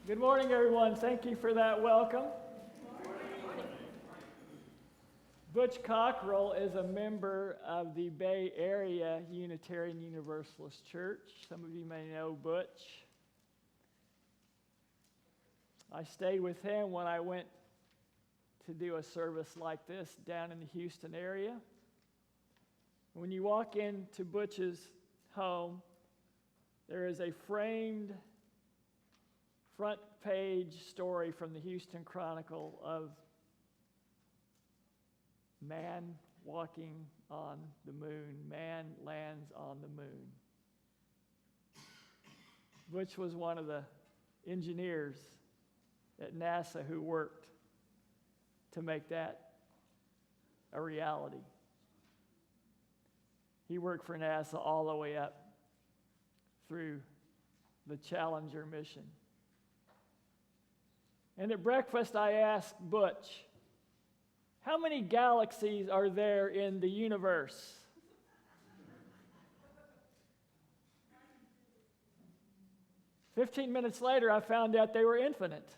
Good morning, everyone. Thank you for that welcome. Butch Cockrell is a member of the Bay Area Unitarian Universalist Church. Some of you may know Butch. I stayed with him when I went to do a service like this down in the Houston area. When you walk into Butch's home, there is a framed front page story from the Houston Chronicle of man walking on the moon. Man lands on the moon. Butch was one of the engineers at NASA who worked to make that a reality. He worked for NASA all the way up through the Challenger mission. And at breakfast, I asked Butch, how many galaxies are there in the universe? "15 minutes later, I found out they were infinite.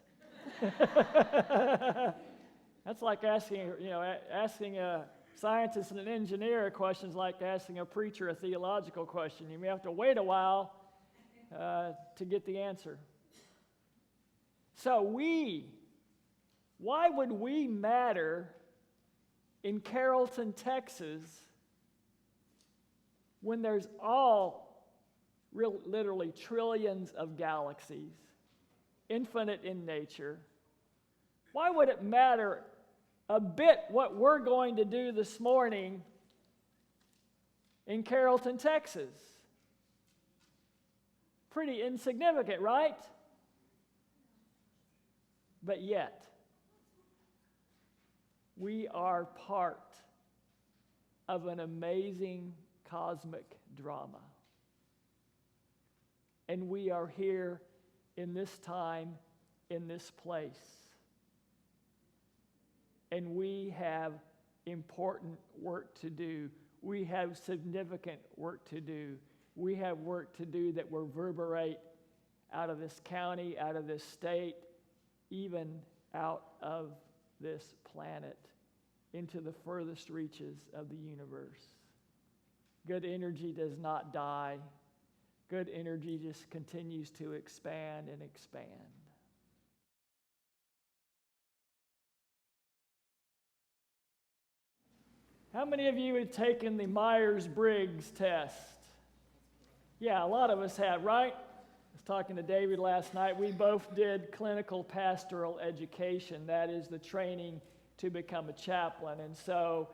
That's like asking a scientist and an engineer a question is like asking a preacher a theological question. You may have to wait a while to get the answer. So why would we matter in Carrollton, Texas, when there's literally trillions of galaxies, infinite in nature? Why would it matter a bit what we're going to do this morning in Carrollton, Texas? Pretty insignificant, right? But yet, we are part of an amazing cosmic drama. And we are here in this time, in this place. And we have important work to do. We have significant work to do. We have work to do that will reverberate out of this county, out of this state, even out of this planet, into the furthest reaches of the universe. Good energy does not die. Good energy just continues to expand and expand. How many of you have taken the Myers-Briggs test? Yeah, a lot of us have, right? I was talking to David last night. We both did clinical pastoral education. That is the training to become a chaplain. And so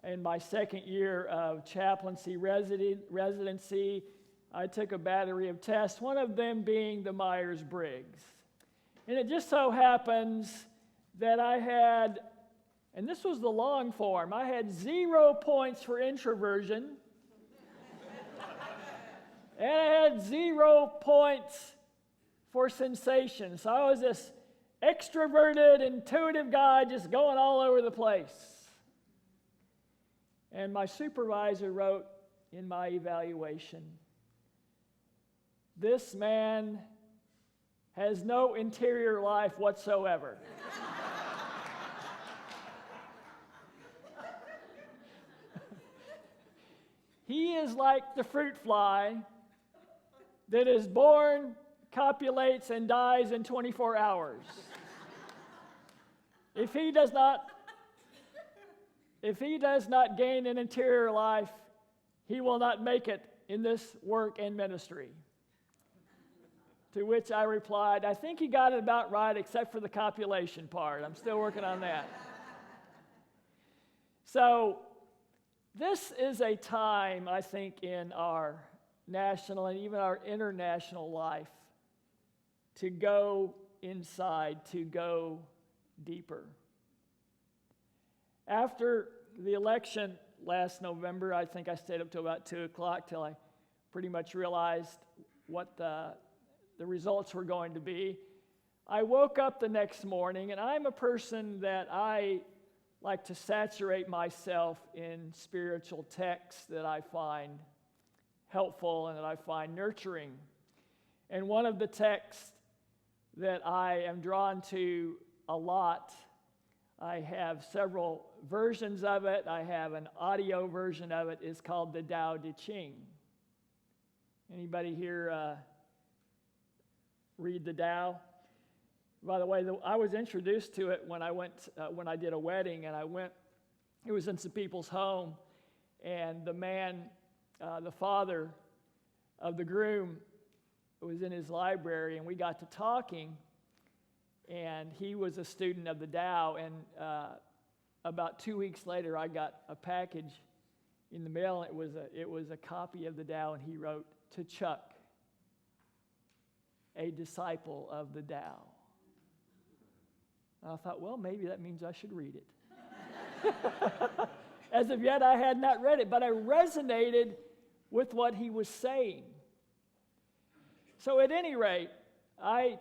in my second year of chaplaincy residency, I took a battery of tests, one of them being the Myers-Briggs. And it just so happens that I had, and this was the long form, I had 0 points for introversion, and I had 0 points for sensation. So I was this extroverted, intuitive guy just going all over the place. And my supervisor wrote in my evaluation, "This man has no interior life whatsoever." He is like the fruit fly that is born, copulates, and dies in 24 hours. If he does not gain an interior life, he will not make it in this work and ministry. To which I replied, I think he got it about right except for the copulation part. I'm still working on that. So this is a time, I think, in our national and even our international life to go inside, to go deeper. After the election last November, I think I stayed up till about 2 o'clock till I pretty much realized what the results were going to be. I woke up the next morning, and I'm a person that I like to saturate myself in spiritual texts that I find helpful and that I find nurturing. And one of the texts that I am drawn to a lot. I have several versions of it. I have an audio version of it. It's called the Tao Te Ching. Anybody here read the Tao? By the way, I was introduced to it when I did a wedding, and it was in some people's home, and the man, the father of the groom, was in his library, and we got to talking, and he was a student of the Tao, and about 2 weeks later, I got a package in the mail, and it was a copy of the Tao, and he wrote, "To Chuck, a disciple of the Tao." And I thought, well, maybe that means I should read it. As of yet, I had not read it, but I resonated with what he was saying. So at any rate, I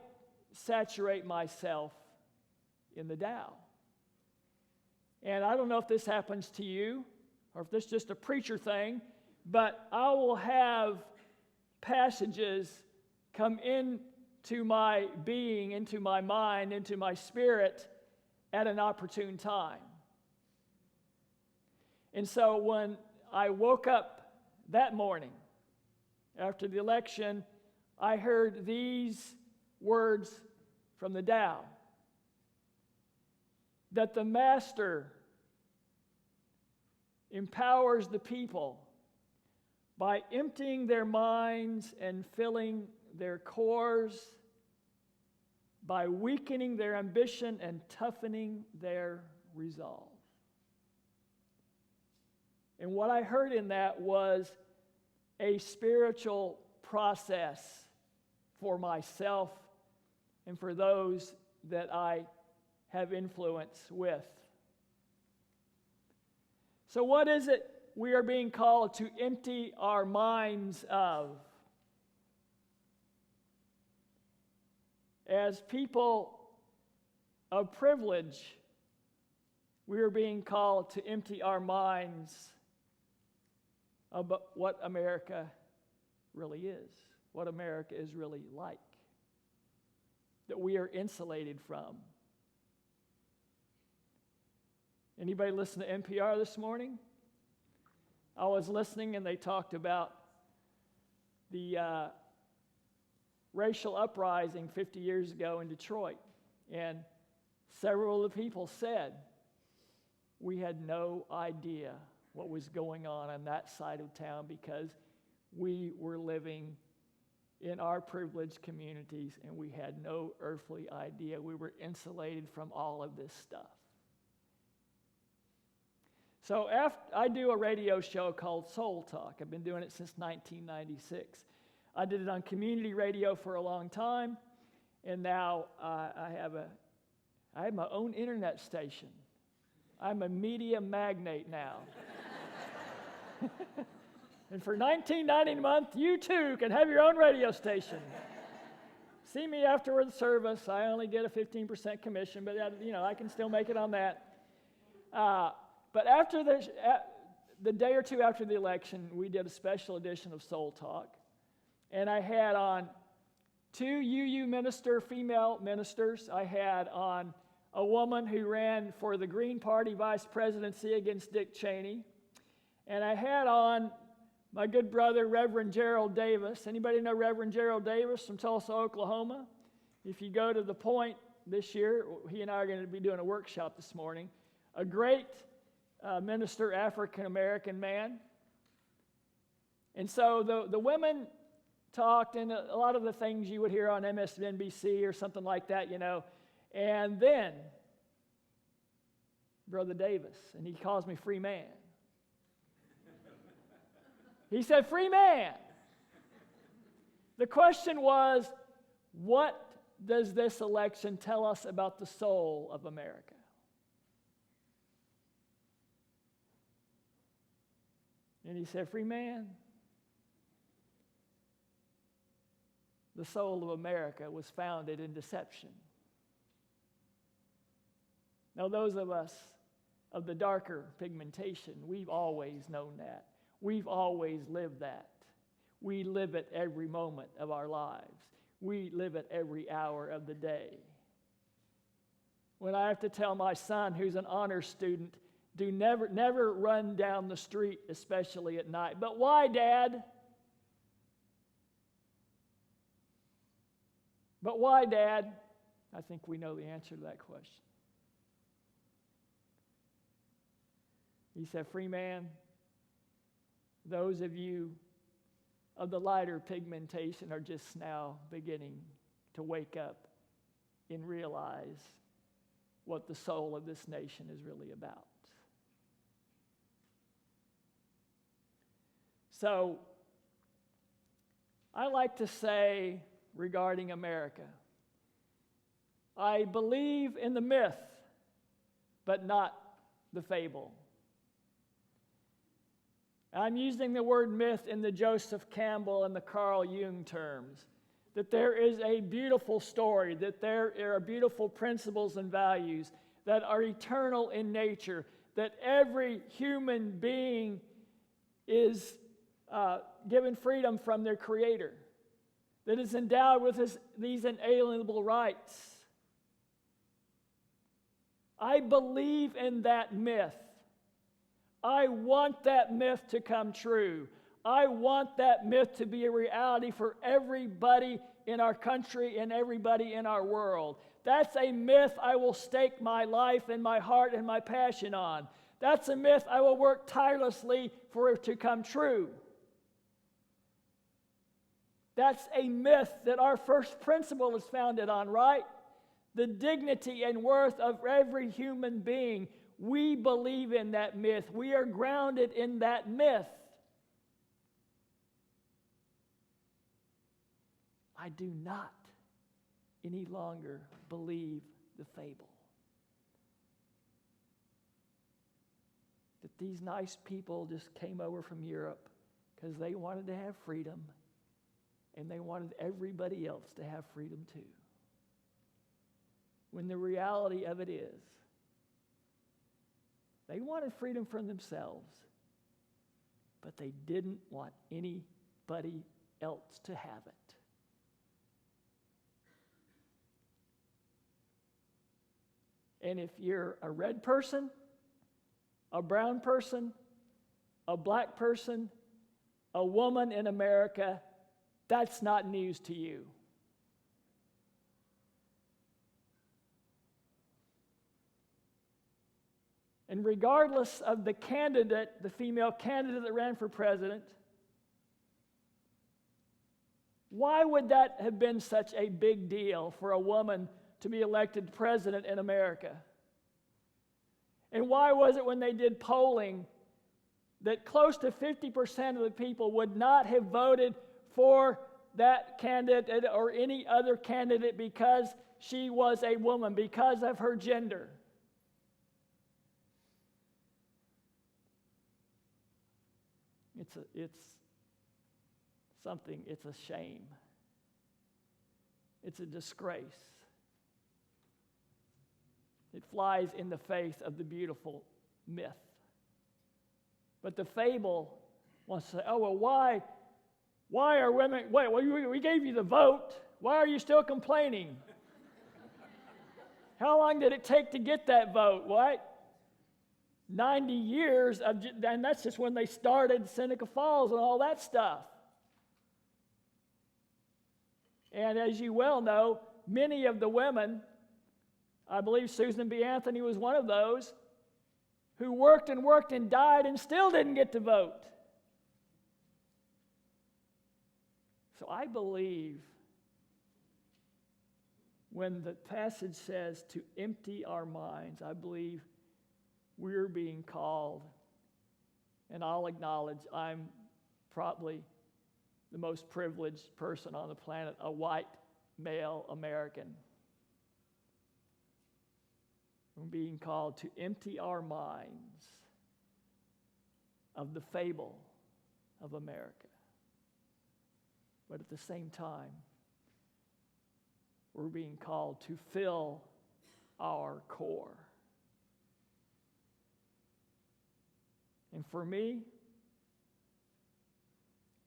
saturate myself in the Tao. And I don't know if this happens to you or if this is just a preacher thing, but I will have passages come into my being, into my mind, into my spirit at an opportune time. And so when I woke up that morning after the election, I heard these words from the Tao, that the Master empowers the people by emptying their minds and filling their cores, by weakening their ambition and toughening their resolve. And what I heard in that was a spiritual process for myself and for those that I have influence with. So what is it we are being called to empty our minds of? As people of privilege, we are being called to empty our minds of what America really is, what America is really like, that we are insulated from. Anybody listen to NPR this morning? I was listening, and they talked about the racial uprising 50 years ago in Detroit, and several of the people said, we had no idea what was going on that side of town because we were living in our privileged communities and we had no earthly idea. We were insulated from all of this stuff. So I do a radio show called Soul Talk. I've been doing it since 1996. I did it on community radio for a long time, and now I have my own internet station. I'm a media magnate now. And for $19.90 a month, you too can have your own radio station. See me after the service. I only get a 15% commission, but I can still make it on that. But after the day or two after the election, we did a special edition of Soul Talk, and I had on two female ministers. I had on a woman who ran for the Green Party vice presidency against Dick Cheney, and I had on my good brother, Reverend Gerald Davis. Anybody know Reverend Gerald Davis from Tulsa, Oklahoma? If you go to the Point this year, he and I are going to be doing a workshop this morning. A great minister, African-American man. And so the women talked, and a lot of the things you would hear on MSNBC or something like that, And then, Brother Davis, and he calls me free man. He said, free man. The question was, what does this election tell us about the soul of America? And he said, free man. The soul of America was founded in deception. Now, those of us of the darker pigmentation, we've always known that. We've always lived that. We live it every moment of our lives. We live it every hour of the day. When I have to tell my son, who's an honor student, never run down the street, especially at night. But why, Dad? But why, Dad? I think we know the answer to that question. He said, "Free man, those of you of the lighter pigmentation are just now beginning to wake up and realize what the soul of this nation is really about." So, I like to say regarding America, I believe in the myth, but not the fable. I'm using the word myth in the Joseph Campbell and the Carl Jung terms, that there is a beautiful story, that there are beautiful principles and values that are eternal in nature, that every human being is given freedom from their Creator, that is endowed with these inalienable rights. I believe in that myth. I want that myth to come true. I want that myth to be a reality for everybody in our country and everybody in our world. That's a myth I will stake my life and my heart and my passion on. That's a myth I will work tirelessly for it to come true. That's a myth that our first principle is founded on, right? The dignity and worth of every human being. We believe in that myth. We are grounded in that myth. I do not any longer believe the fable that these nice people just came over from Europe because they wanted to have freedom and they wanted everybody else to have freedom too. When the reality of it is, they wanted freedom for themselves, but they didn't want anybody else to have it. And if you're a red person, a brown person, a black person, a woman in America, that's not news to you. And regardless of the candidate, the female candidate that ran for president, why would that have been such a big deal for a woman to be elected president in America? And why was it when they did polling that close to 50% of the people would not have voted for that candidate or any other candidate because she was a woman, because of her gender? It's a shame. It's a disgrace. It flies in the face of the beautiful myth. But the fable wants to say, oh, well, why are women, we gave you the vote. Why are you still complaining? How long did it take to get that vote? What? 90 years, and that's just when they started Seneca Falls and all that stuff. And as you well know, many of the women, I believe Susan B. Anthony was one of those, who worked and died and still didn't get to vote. So I believe when the passage says to empty our minds, I believe we're being called, and I'll acknowledge I'm probably the most privileged person on the planet, a white male American. We're being called to empty our minds of the fable of America. But at the same time, we're being called to fill our core. And for me,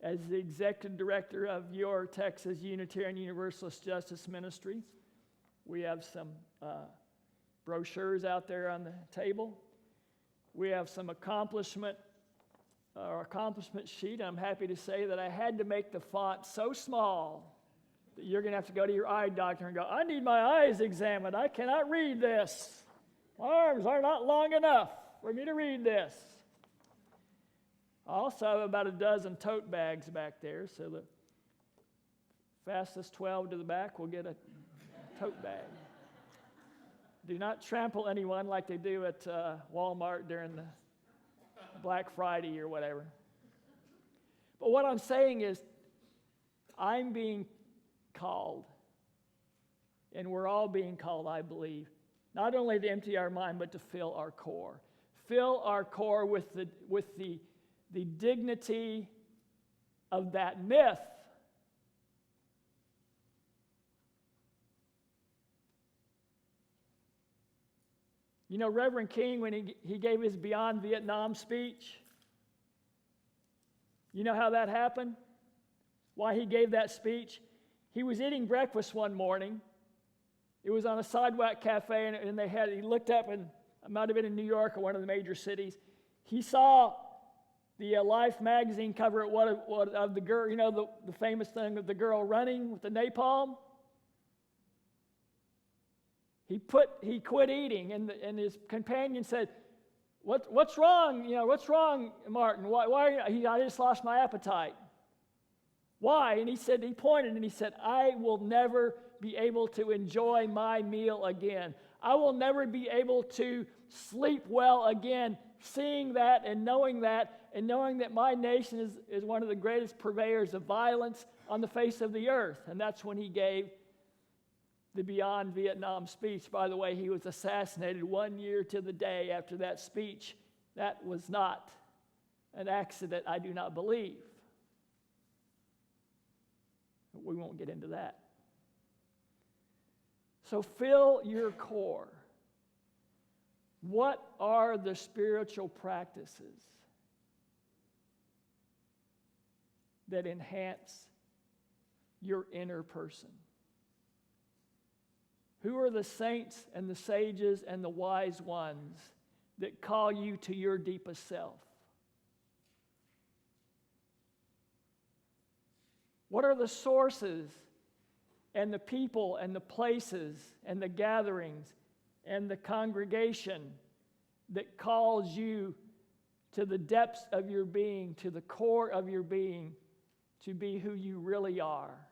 as the executive director of your Texas Unitarian Universalist Justice Ministry. We have some brochures out there on the table. We have some accomplishment sheet. I'm happy to say that I had to make the font so small that you're going to have to go to your eye doctor and go, I need my eyes examined. I cannot read this. My arms are not long enough for me to read this. I also have about a dozen tote bags back there, so the fastest 12 to the back will get a tote bag. Do not trample anyone like they do at Walmart during the Black Friday or whatever. But what I'm saying is, I'm being called, and we're all being called, I believe, not only to empty our mind, but to fill our core. Fill our core with the dignity of that myth. You know, Reverend King, when he gave his Beyond Vietnam speech, you know how that happened? Why he gave that speech? He was eating breakfast one morning. It was on a sidewalk cafe, and he looked up, and it might have been in New York or one of the major cities. He saw the Life magazine cover of the girl, you know, the famous thing of the girl running with the napalm. He quit eating, and his companion said, "What's wrong? You know, what's wrong, Martin? Why I just lost my appetite. Why?" And he pointed and he said, "I will never be able to enjoy my meal again. I will never be able to sleep well again, seeing that and knowing that my nation is one of the greatest purveyors of violence on the face of the earth." And that's when he gave the Beyond Vietnam speech. By the way, he was assassinated 1 year to the day after that speech. That was not an accident, I do not believe. But we won't get into that. So fill your core. What are the spiritual practices that enhance your inner person? Who are the saints and the sages and the wise ones that call you to your deepest self? What are the sources and the people and the places and the gatherings and the congregation that calls you to the depths of your being, to the core of your being, to be who you really are,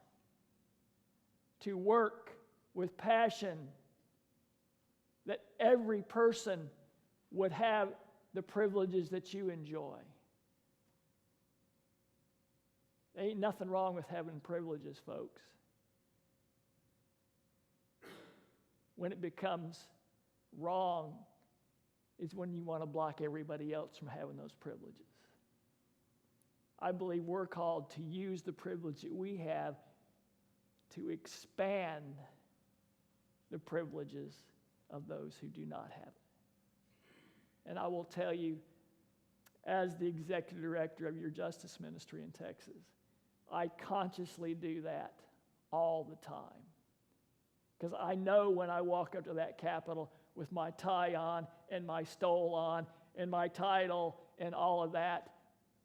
to work with passion, that every person would have the privileges that you enjoy? There ain't nothing wrong with having privileges, folks. When it becomes wrong is when you want to block everybody else from having those privileges. I believe we're called to use the privilege that we have to expand the privileges of those who do not have it. And I will tell you, as the executive director of your justice ministry in Texas, I consciously do that all the time. Because I know when I walk up to that Capitol with my tie on and my stole on and my title and all of that,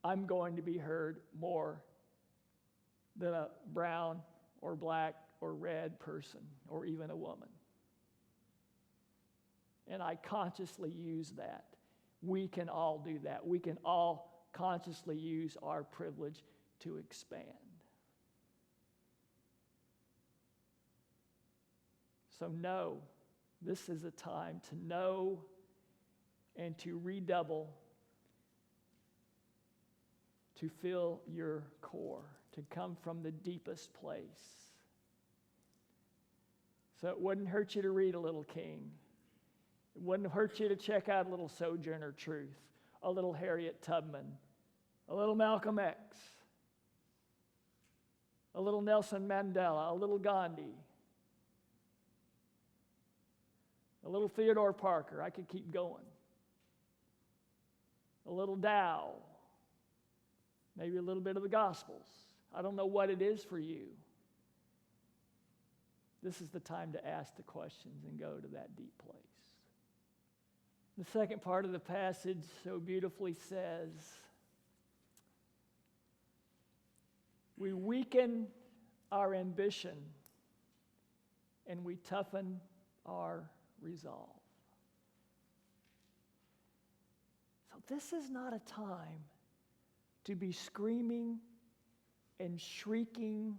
I'm going to be heard more than a brown or black or red person or even a woman. And I consciously use that. We can all do that. We can all consciously use our privilege to expand. So know, this is a time to know and to redouble, to fill your core, to come from the deepest place. So it wouldn't hurt you to read a little King. It wouldn't hurt you to check out a little Sojourner Truth, a little Harriet Tubman, a little Malcolm X, a little Nelson Mandela, a little Gandhi, a little Theodore Parker. I could keep going. A little Dow, maybe a little bit of the Gospels. I don't know what it is for you. This is the time to ask the questions and go to that deep place. The second part of the passage so beautifully says, we weaken our ambition and we toughen our resolve. So this is not a time to be screaming and shrieking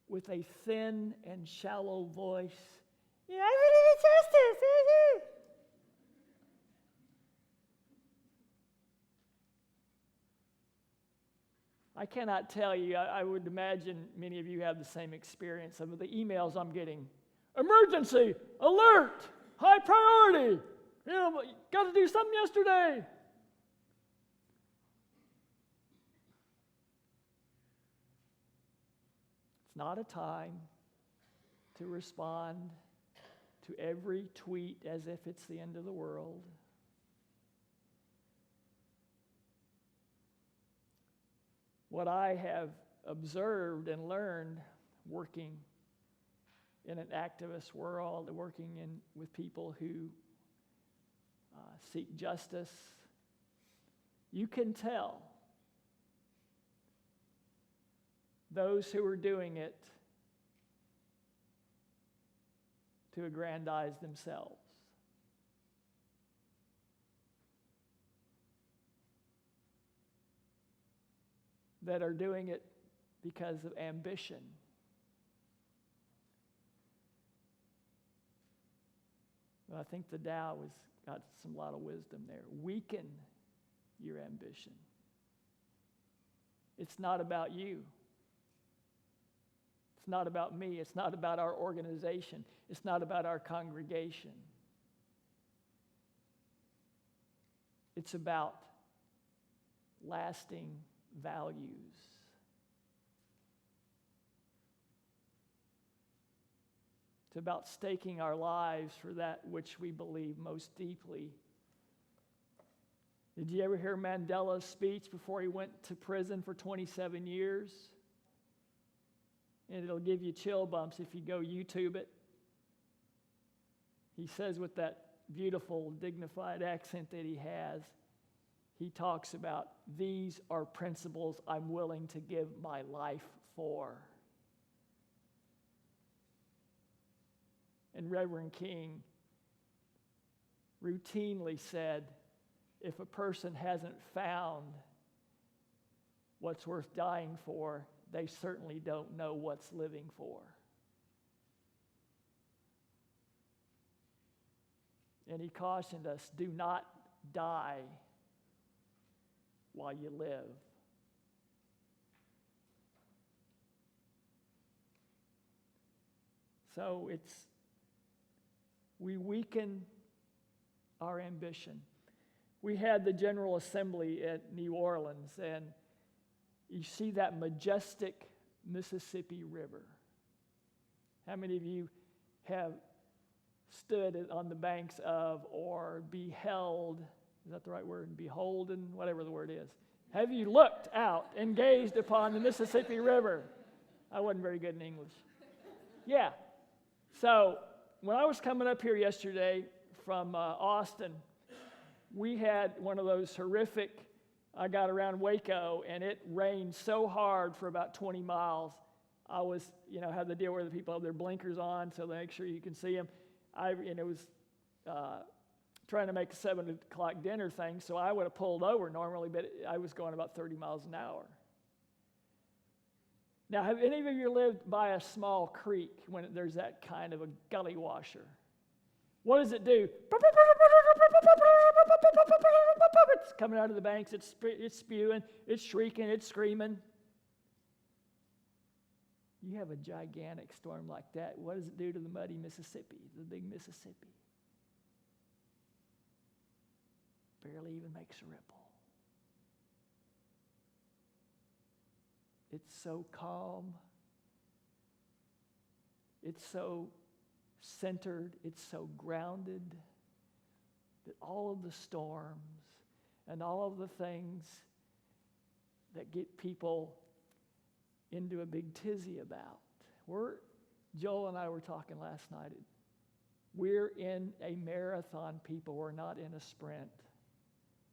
with a thin and shallow voice. Yeah, I really need justice. I cannot tell you, I would imagine many of you have the same experience. Some of the emails I'm getting, emergency, alert, high priority, got to do something yesterday. It's not a time to respond to every tweet as if it's the end of the world. What I have observed and learned working in an activist world, working with people who seek justice, you can tell those who are doing it to aggrandize themselves. That are doing it because of ambition. Well, I think the Tao has got a lot of wisdom there. Weaken your ambition. It's not about you. It's not about me. It's not about our organization. It's not about our congregation. It's about lasting values. It's about staking our lives for that which we believe most deeply. Did you ever hear Mandela's speech before he went to prison for 27 years? And it'll give you chill bumps if you go YouTube it. He says with that beautiful, dignified accent that he has, he talks about, these are principles I'm willing to give my life for. And Reverend King routinely said, if a person hasn't found what's worth dying for, they certainly don't know what's living for. And he cautioned us, do not die while you live. So we weaken our ambition. We had the General Assembly at New Orleans, and you see that majestic Mississippi River. How many of you have stood on the banks of or beheld, is that the right word? Beholden, whatever the word is. Have you looked out and gazed upon the Mississippi River? I wasn't very good in English. Yeah. So when I was coming up here yesterday from Austin, we had one of those horrific, I got around Waco, and it rained so hard for about 20 miles. I was, had the deal where the people have their blinkers on so they make sure you can see them. It was trying to make a 7 o'clock dinner thing, so I would have pulled over normally, but I was going about 30 miles an hour. Now, have any of you lived by a small creek when there's that kind of a gully washer? What does it do? It's coming out of the banks, it's spewing, it's shrieking, it's screaming. You have a gigantic storm like that. What does it do to the muddy Mississippi, the big Mississippi? Barely even makes a ripple. It's so calm. It's so centered. It's so grounded that all of the storms and all of the things that get people into a big tizzy about. Joel and I were talking last night. We're in a marathon, people. We're not in a sprint.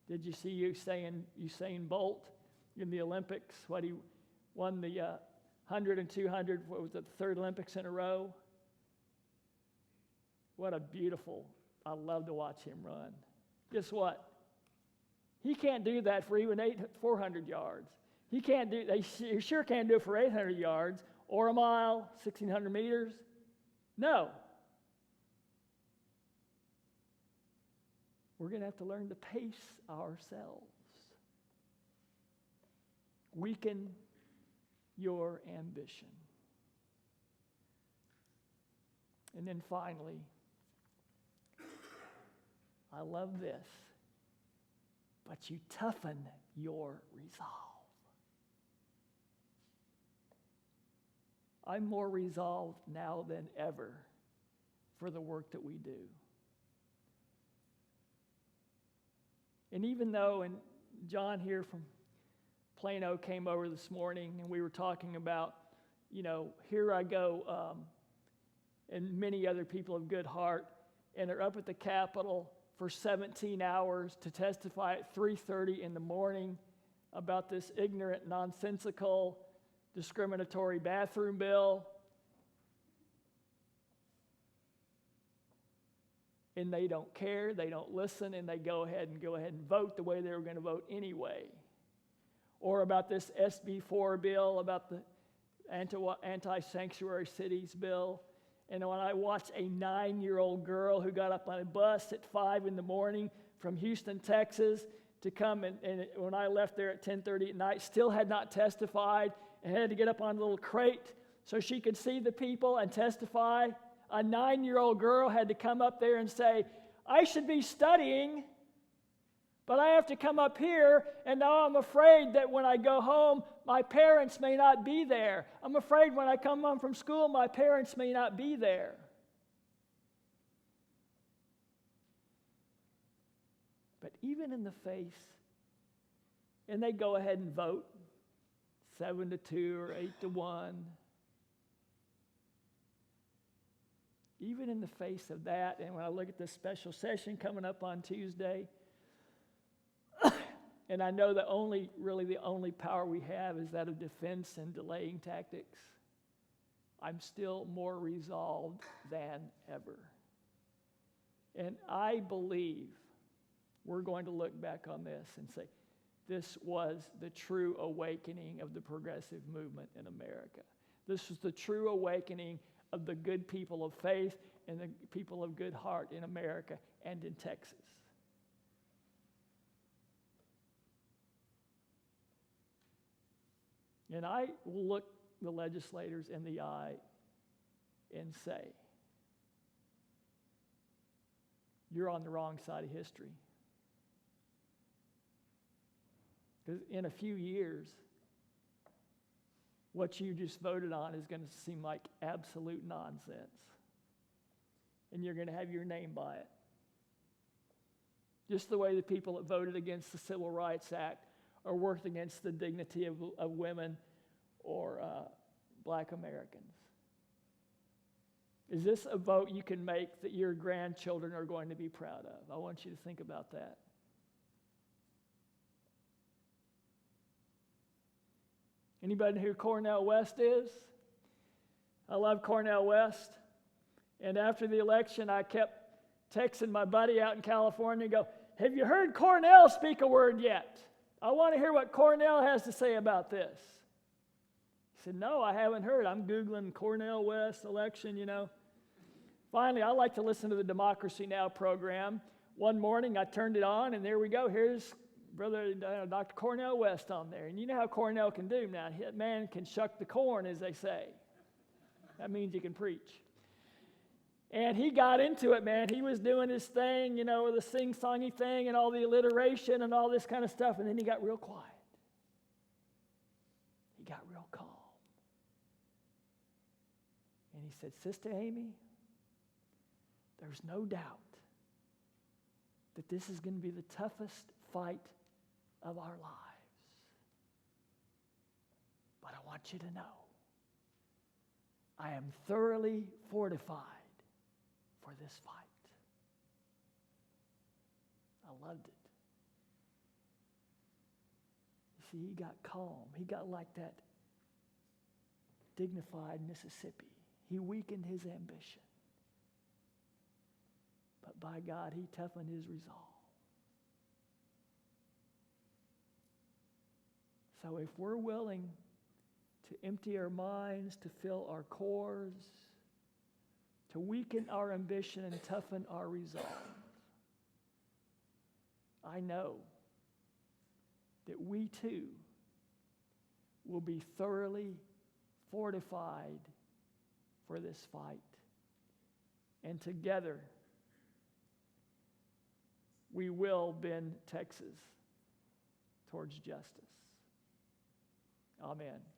Did you see Usain Bolt in the Olympics? He won the 100 and 200, what was it, the third Olympics in a row? I love to watch him run. Guess what? He can't do that for even 400 yards. He sure can't do it for 800 yards or a mile, 1,600 meters. No. We're going to have to learn to pace ourselves. Weaken your ambition. And then finally, I love this, but you toughen your resolve. I'm more resolved now than ever for the work that we do. And even though, and John here from Plano came over this morning, and we were talking about, here I go, and many other people of good heart, and are up at the Capitol for 17 hours to testify at 3:30 in the morning about this ignorant, nonsensical, discriminatory bathroom bill. And they don't care, they don't listen, and they go ahead and vote the way they were going to vote anyway. Or about this SB 4 bill, about the anti-sanctuary cities bill. And when I watched a 9-year-old girl who got up on a bus at 5 in the morning from Houston, Texas, to come, and when I left there at 10:30 at night, still had not testified, and had to get up on a little crate so she could see the people and testify. A 9-year-old girl had to come up there and say, I should be studying, but I have to come up here, and now I'm afraid that when I go home, my parents may not be there. I'm afraid when I come home from school, my parents may not be there. But even in the face, and they go ahead and vote, 7-2 or 8-1. Even in the face of that, and when I look at this special session coming up on Tuesday, and I know the only power we have is that of defense and delaying tactics, I'm still more resolved than ever. And I believe we're going to look back on this and say, this was the true awakening of the progressive movement in America. This was the true awakening of the good people of faith and the people of good heart in America and in Texas. And I will look the legislators in the eye and say, you're on the wrong side of history. Because in a few years, what you just voted on is going to seem like absolute nonsense. And you're going to have your name by it. Just the way the people that voted against the Civil Rights Act or worked against the dignity of women or black Americans. Is this a vote you can make that your grandchildren are going to be proud of? I want you to think about that. Anybody know who Cornel West is? I love Cornel West. And after the election, I kept texting my buddy out in California and go, have you heard Cornel speak a word yet? I want to hear what Cornel has to say about this. He said, no, I haven't heard. I'm Googling Cornel West election, Finally, I like to listen to the Democracy Now! Program. One morning, I turned it on, and there we go. Here's Brother Dr. Cornel West on there. And you know how Cornel can do now. That man can shuck the corn, as they say. That means he can preach. And he got into it, man. He was doing his thing, with the sing-songy thing and all the alliteration and all this kind of stuff. And then he got real quiet. He got real calm. And he said, Sister Amy, there's no doubt that this is going to be the toughest fight of our lives. want you to know, I am thoroughly fortified for this fight. I loved it. You see, he got calm. He got like that dignified Mississippi. He weakened his ambition. But by God, he toughened his resolve. So if we're willing to empty our minds, to fill our cores, to weaken our ambition and toughen our resolve, I know that we too will be thoroughly fortified for this fight. And together, we will bend Texas towards justice. Amen.